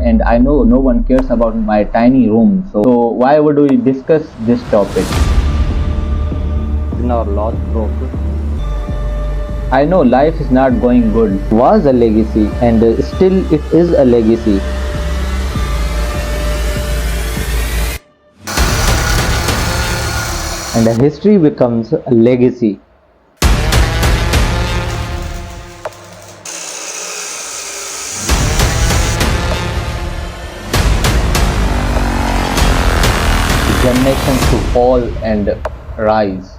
and I know no one cares about my tiny room. So why would we discuss this topic? In our last broke I know life is not going good. was a legacy and still it is a legacy. And a history becomes a legacy. Generations to fall and rise.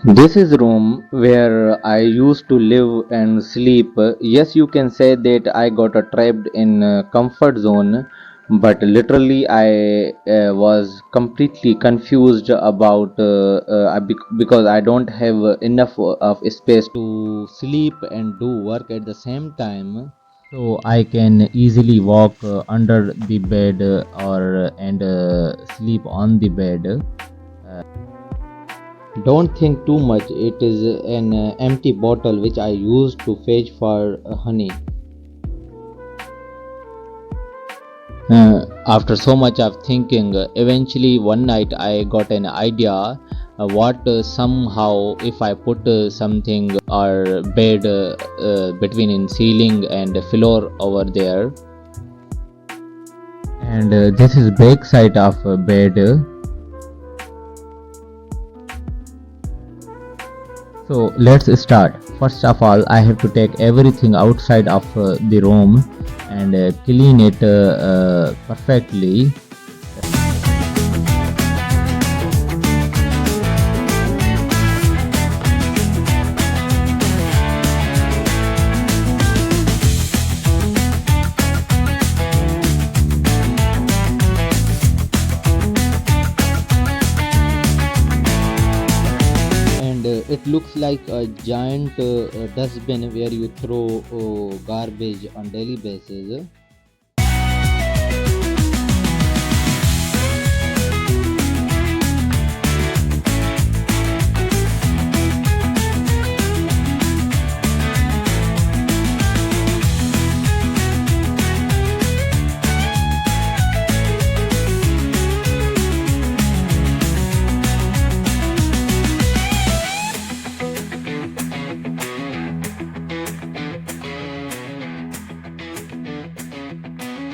This is room where I used to live and sleep. Yes, you can say that I got trapped in comfort zone, but literally I was completely confused about because I don't have enough of space to sleep and do work at the same time. So I can easily walk under the bed or and sleep on the bed. Don't think too much, it is an empty bottle which I used to fetch for honey. After so much of thinking, eventually one night I got an idea. What somehow if I put something or bed between in ceiling and floor over there, and this is back side of bed. So let's start. First of all, I have to take everything outside of the room and clean it perfectly. It looks like a giant dustbin where you throw garbage on daily basis.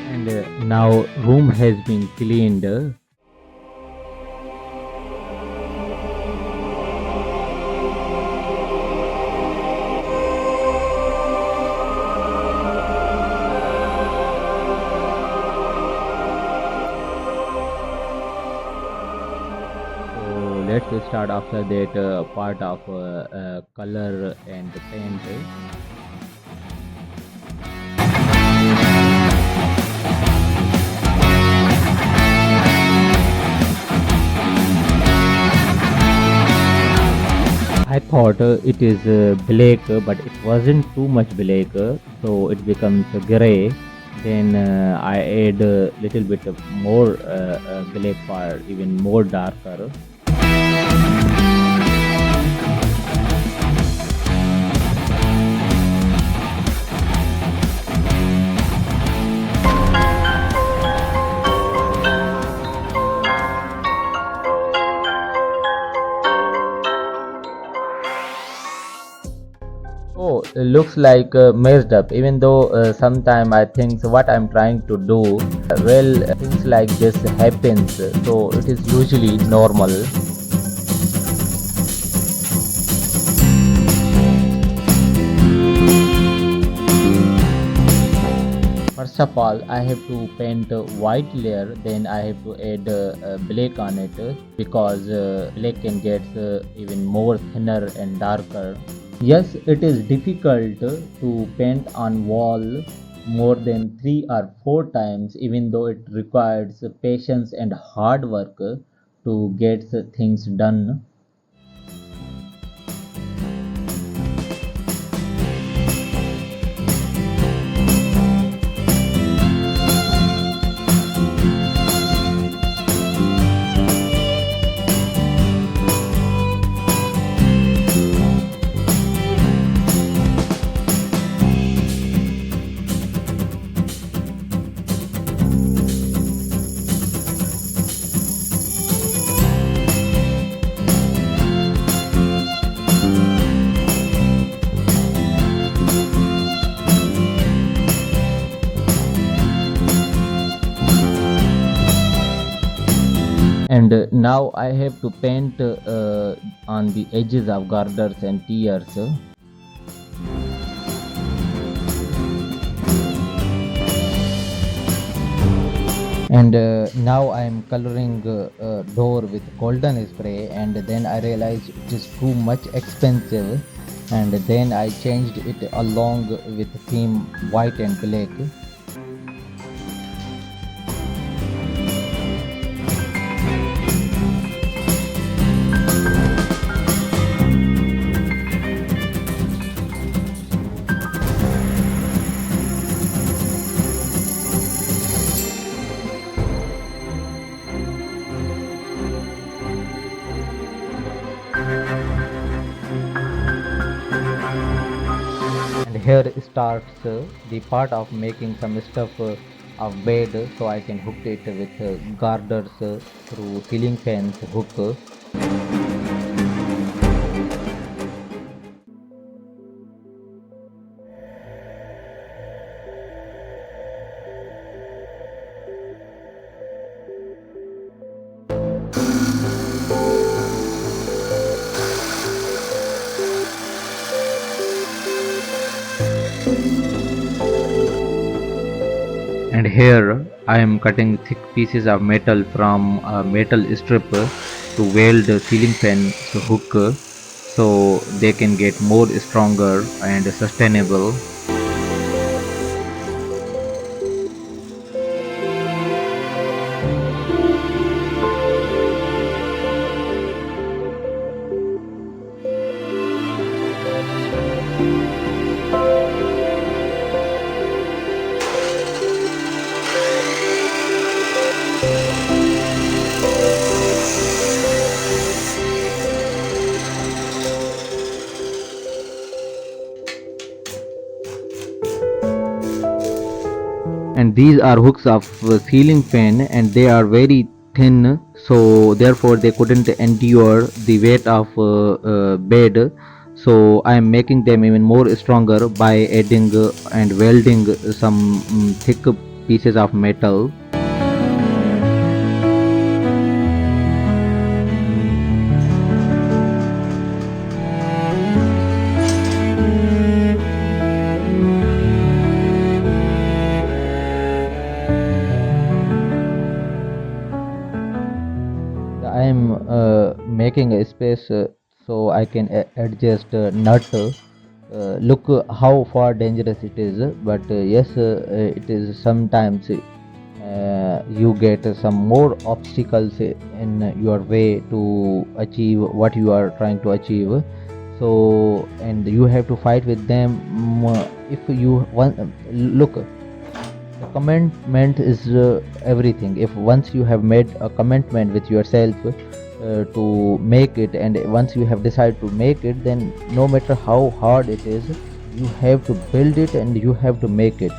And now room has been cleaned. So let's start after that part of color and paint. I thought it is black, but it wasn't too much black, so it becomes gray. Then I add a little bit of more black for even more darker. Oh, it looks like messed up. Even though sometime I think what I'm trying to do, well, things like this happens. So it is usually normal. First of all, I have to paint a white layer. Then I have to add black on it because black can get even more thinner and darker. Yes, it is difficult to paint on wall more than 3 or 4 times, even though it requires patience and hard work to get things done. And now I have to paint on the edges of girders and tiers. And now I am coloring door with golden spray, and then I realized it is too much expensive, and then I changed it along with theme white and black. And here starts the part of making some stuff of bed, so I can hook it with girders through ceiling fans hook. And here I am cutting thick pieces of metal from a metal strip to weld the ceiling fan hook so they can get more stronger and sustainable. And these are hooks of ceiling fan, and they are very thin, so therefore they couldn't endure the weight of bed. So I am making them even more stronger by adding and welding some thick pieces of metal. I am making a space so I can adjust nut. Look how far dangerous it is, but yes, it is sometimes you get some more obstacles in your way to achieve what you are trying to achieve. So, and you have to fight with them. If you want, look, the commitment is everything. If once you have made a commitment with yourself to make it, and once you have decided to make it, then no matter how hard it is, you have to build it and you have to make it.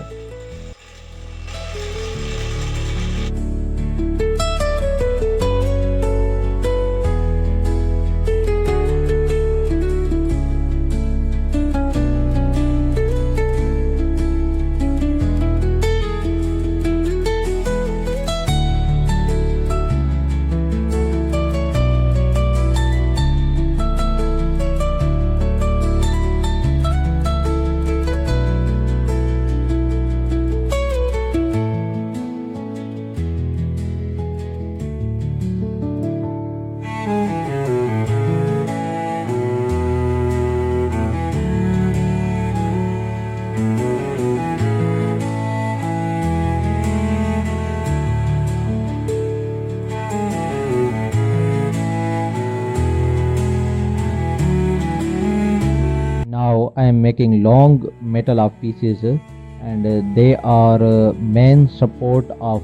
Now I am making long metal of pieces, and they are main support of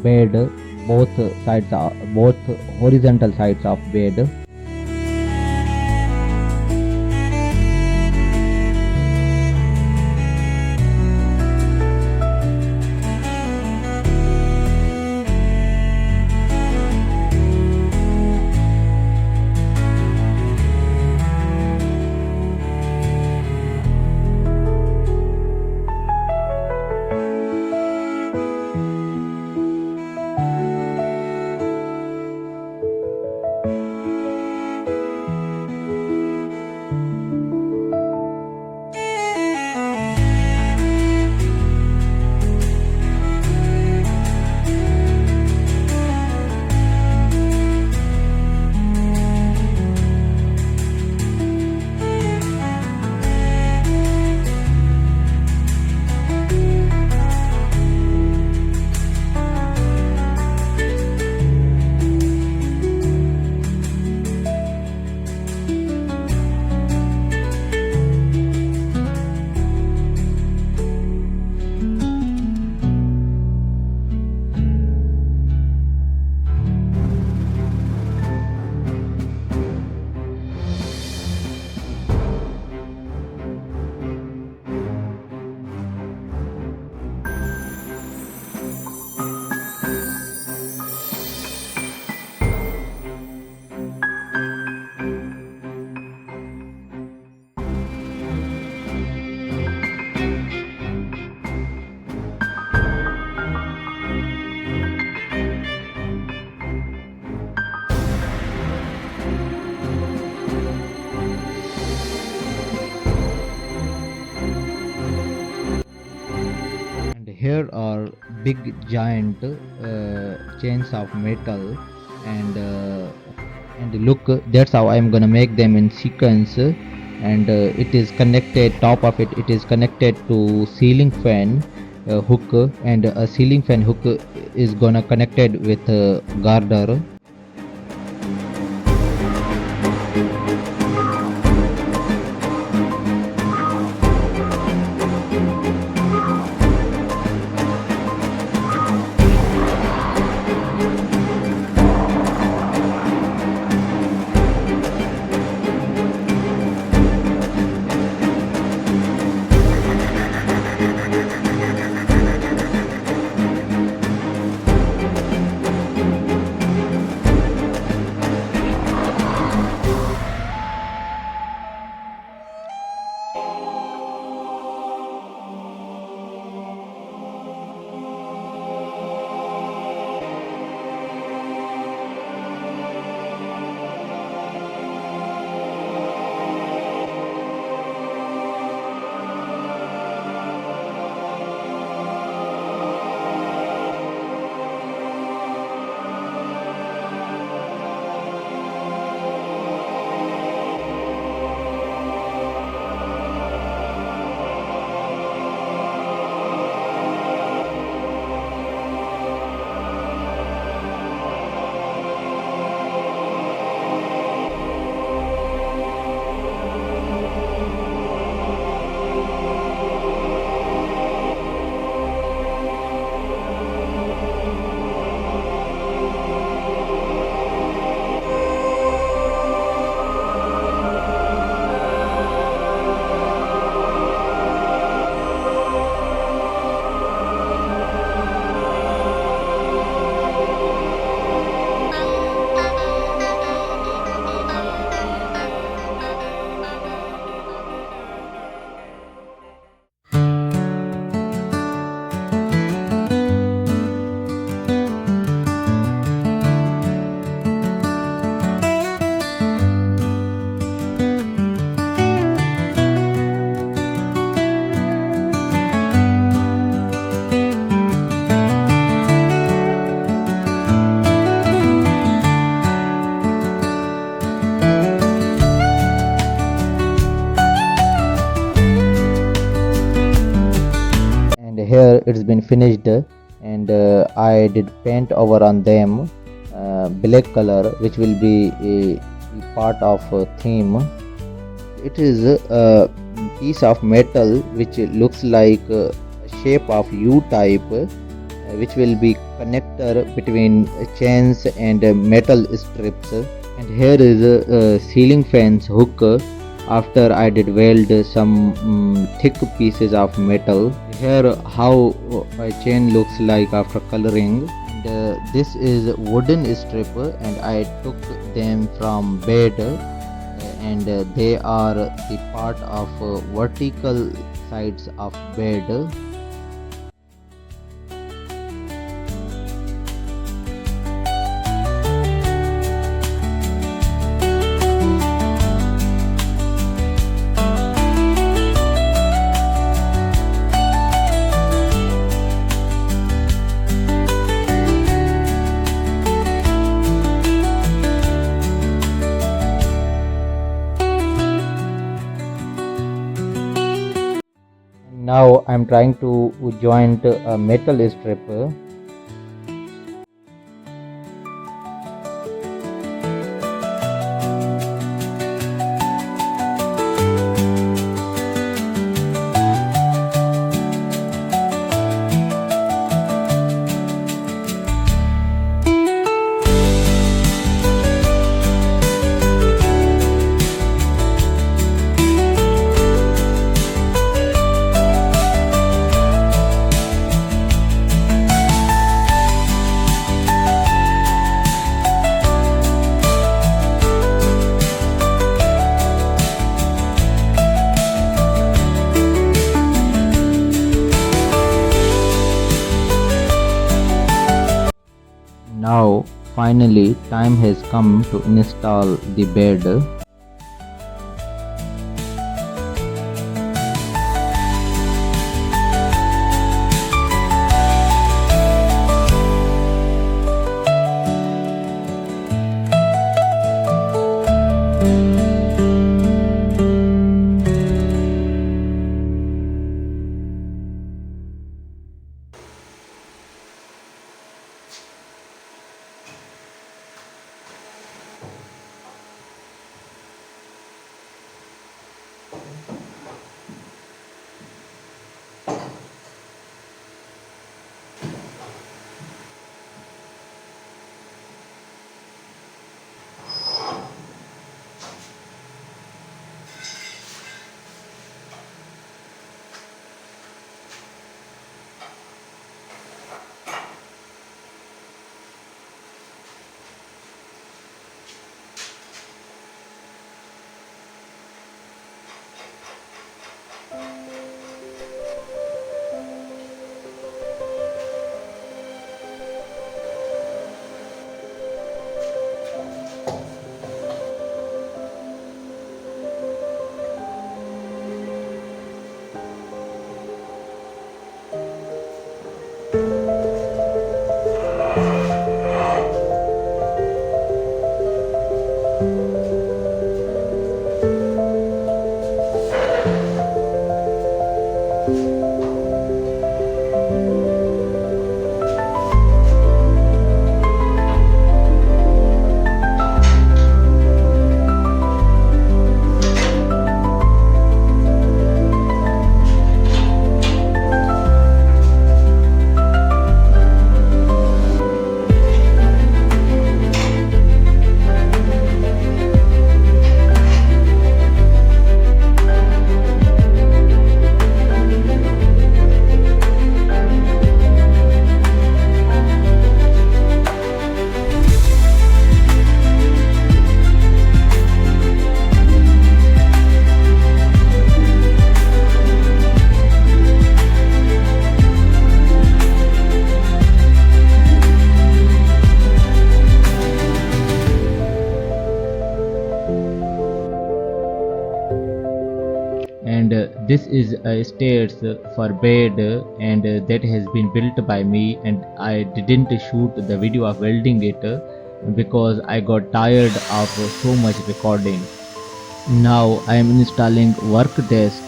bed, both sides are both horizontal sides of bed. And here are big giant chains of metal, and look, that's how I'm gonna make them in sequence. And it is connected, top of it is connected to ceiling fan hook, and a ceiling fan hook is gonna connected with garter. And here it's been finished, and I did paint over on them black color, which will be a part of theme. It is a piece of metal which looks like a shape of U type, which will be connector between chains and metal strips. And here is a ceiling fans hook after I did weld some thick pieces of metal. Here how my chain looks like after coloring. And this is wooden strip, and I took them from bed, and they are the part of vertical sides of bed. Now I'm trying to joint a metal strip. Now finally time has come to install the bed. And this is a stairs for bed, and that has been built by me, and I didn't shoot the video of building it because I got tired of so much recording. Now I am installing work desk.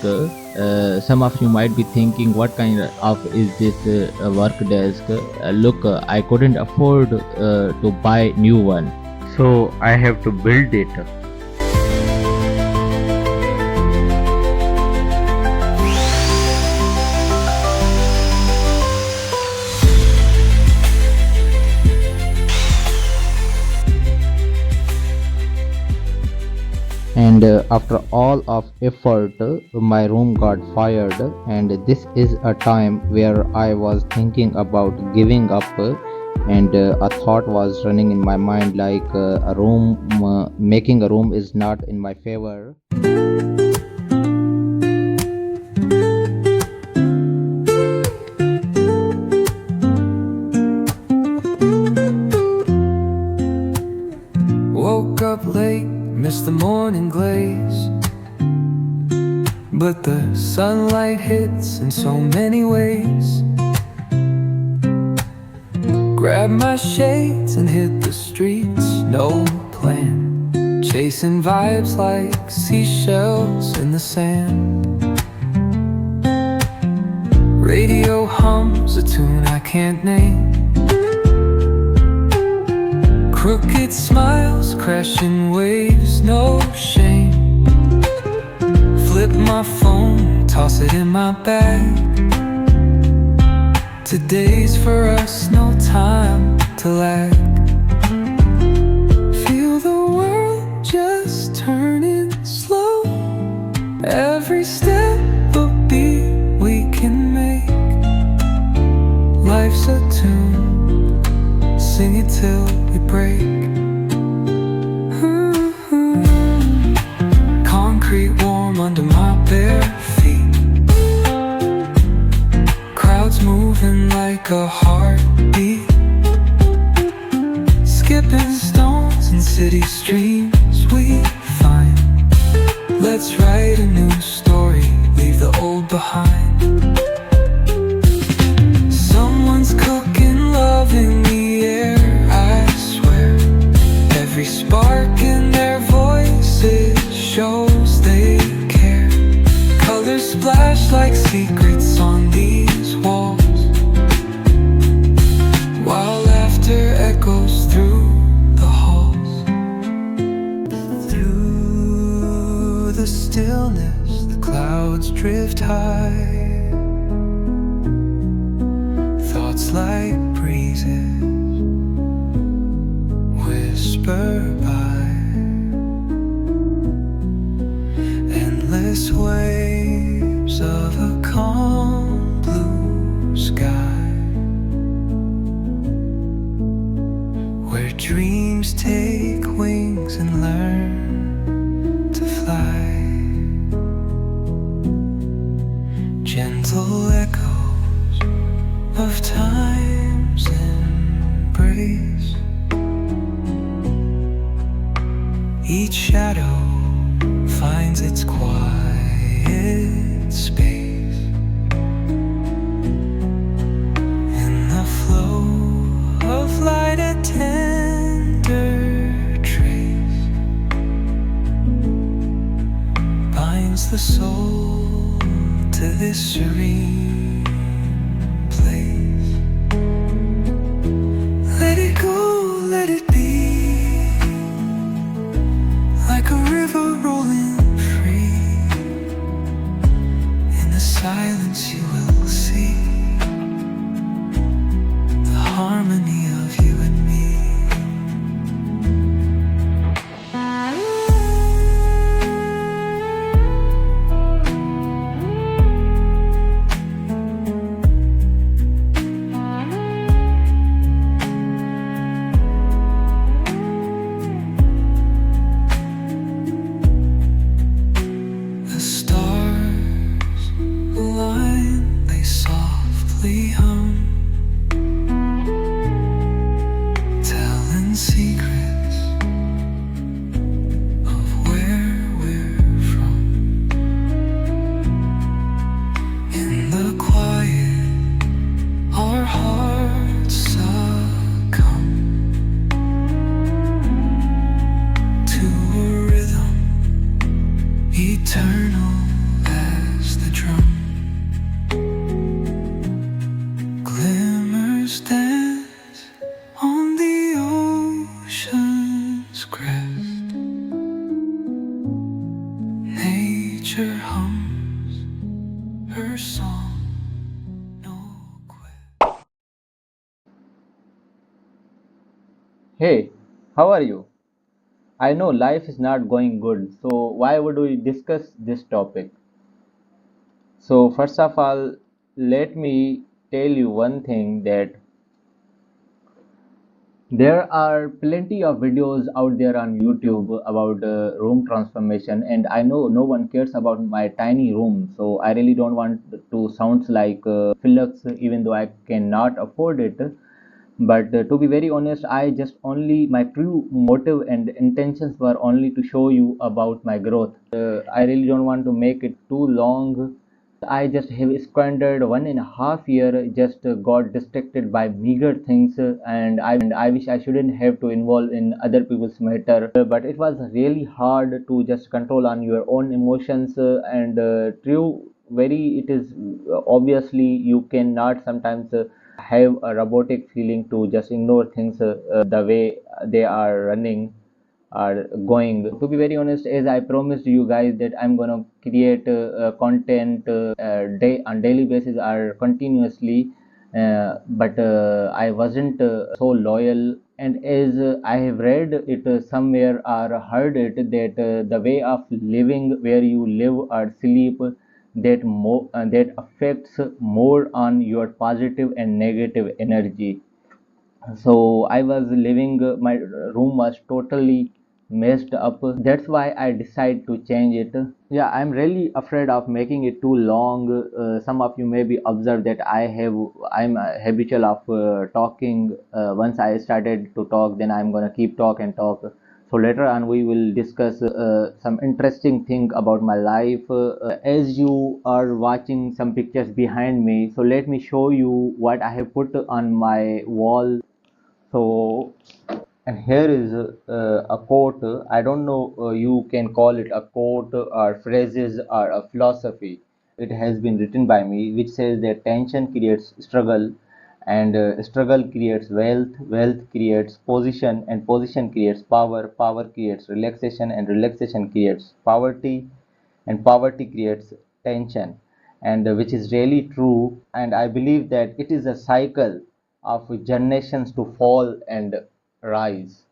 Some of you might be thinking, what kind of is this work desk? Look, I couldn't afford to buy new one, so I have to build it. And after all of effort, my room got fired, and this is a time where I was thinking about giving up, and a thought was running in my mind like a room making a room is not in my favor. Woke up late, missed the morning glaze, but the sunlight hits in so many ways. Grabbed my shades and hit the streets, no plan, chasing vibes like seashells in the sand. Radio hums a tune I can't name, crooked smiles, crashing waves, no shame. Flip my phone, toss it in my bag. Today's for us, no time to lag. Feel the world just turning slow. Every step a beat we can make. Life's a tune, sing it till we break. Concrete warm under my bare feet. Crowds moving like a heartbeat. Skipping stones in city streams we find. Let's write a new story, leave the old behind. Someone's cooking love in the air, I swear. Every spark in their voices shows they care. Colors splash like secrets on these walls, while laughter echoes through the halls. Through the stillness, the clouds drift high. Thoughts like breezes whisper by. Endless waves of a calm blue sky, where dreams take wings and learn to fly. Gentle echoes of time's embrace. Each shadow finds its quiet space. In this serene place. Let it go, let it be, like a river rolling free. In the silence you will see the harmony of you and me. The stars align, they softly hum, telling secrets of where we're from. In the quiet, our hearts succumb to a rhythm eternal as the drum. Glimmers dance on the ocean's crest. Nature hums her song, no quest. Hey, how are you? I know life is not going good, so why would we discuss this topic? So, first of all, let me tell you one thing that there are plenty of videos out there on YouTube about room transformation, and I know no one cares about my tiny room, so I really don't want to sound like Philux, even though I cannot afford it. But to be very honest, I just only my true motive and intentions were only to show you about my growth. I really don't want to make it too long. I just have squandered 1.5 year, just got distracted by meager things, and I wish I shouldn't have to involve in other people's matter. But it was really hard to just control on your own emotions, and true, very it is obviously you cannot sometimes have a robotic feeling to just ignore things the way they are running are going. To be very honest, as I promised you guys that I'm gonna create content day on daily basis or continuously, but I wasn't so loyal. And as I have read it somewhere or heard it that the way of living where you live or sleep that affects more on your positive and negative energy. So I was living my room was totally messed up. That's why I decided to change it. Yeah, I'm really afraid of making it too long. Some of you may be observed that I'm habitual of talking. Once I started to talk, then I'm gonna keep talk and talk. So later on we will discuss some interesting thing about my life. As you are watching some pictures behind me, so let me show you what I have put on my wall. So, and here is a quote. I don't know, you can call it a quote or phrases or a philosophy. It has been written by me, which says that tension creates struggle, and struggle creates wealth, wealth creates position, and position creates power, power creates relaxation, and relaxation creates poverty, and poverty creates tension, and which is really true. And I believe that it is a cycle of generations to fall and rise.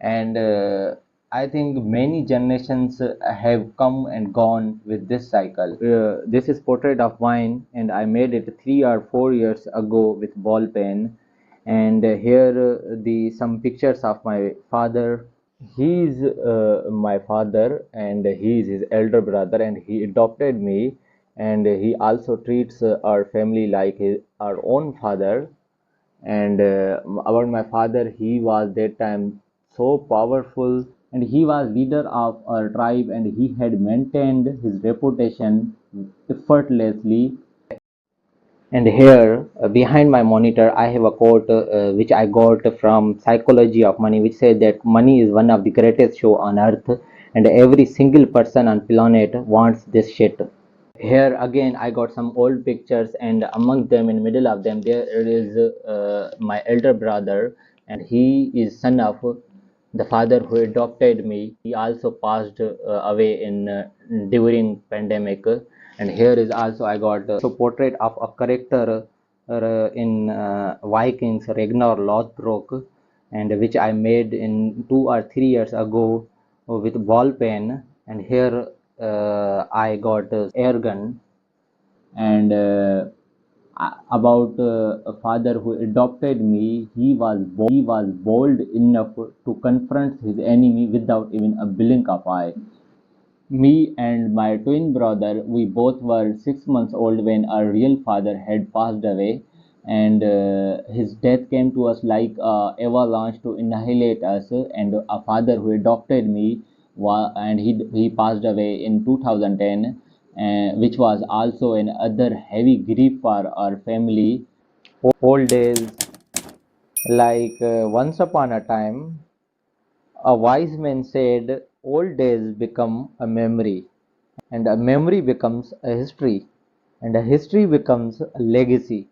And I think many generations have come and gone with this cycle. This is portrait of mine, and I made it 3 or 4 years ago with ball pen. And here the some pictures of my father. He's my father, and he is his elder brother, and he adopted me, and he also treats our family like our own father. And about my father, he was that time so powerful, and he was leader of our tribe, and he had maintained his reputation effortlessly. And here behind my monitor, I have a quote which I got from Psychology of Money, which says that money is one of the greatest show on earth, and every single person on planet wants this shit. Here again I got some old pictures, and among them, in middle of them, there is my elder brother, and he is son of the father who adopted me. He also passed away in during pandemic. And here is also I got so portrait of a character in Vikings, Ragnar Lothbrok, and which I made in 2 or 3 years ago with ball pen. And here I got air gun. And about a father who adopted me, he was bold enough to confront his enemy without even a blink of eye. Me and my twin brother, we both were 6 months old when our real father had passed away, and his death came to us like avalanche to annihilate us. And a father who adopted me, and he passed away in 2010, which was also another heavy grief for our family. Old days, like once upon a time, a wise man said, old days become a memory, and a memory becomes a history, and a history becomes a legacy.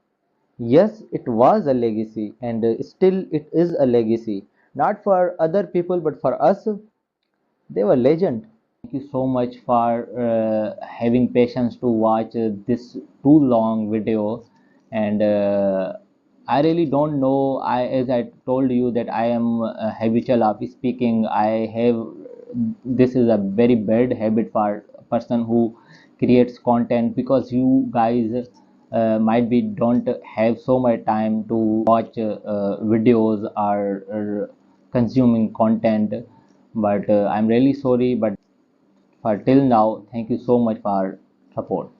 Yes, it was a legacy, and still it is a legacy. Not for other people, but for us, they were legend. Thank you so much for having patience to watch this too long video. And I really don't know. As I told you that I am habitual of speaking. I have this is a very bad habit for a person who creates content, because you guys might be don't have so much time to watch videos or consuming content. But I'm really sorry. But for till now, thank you so much for support.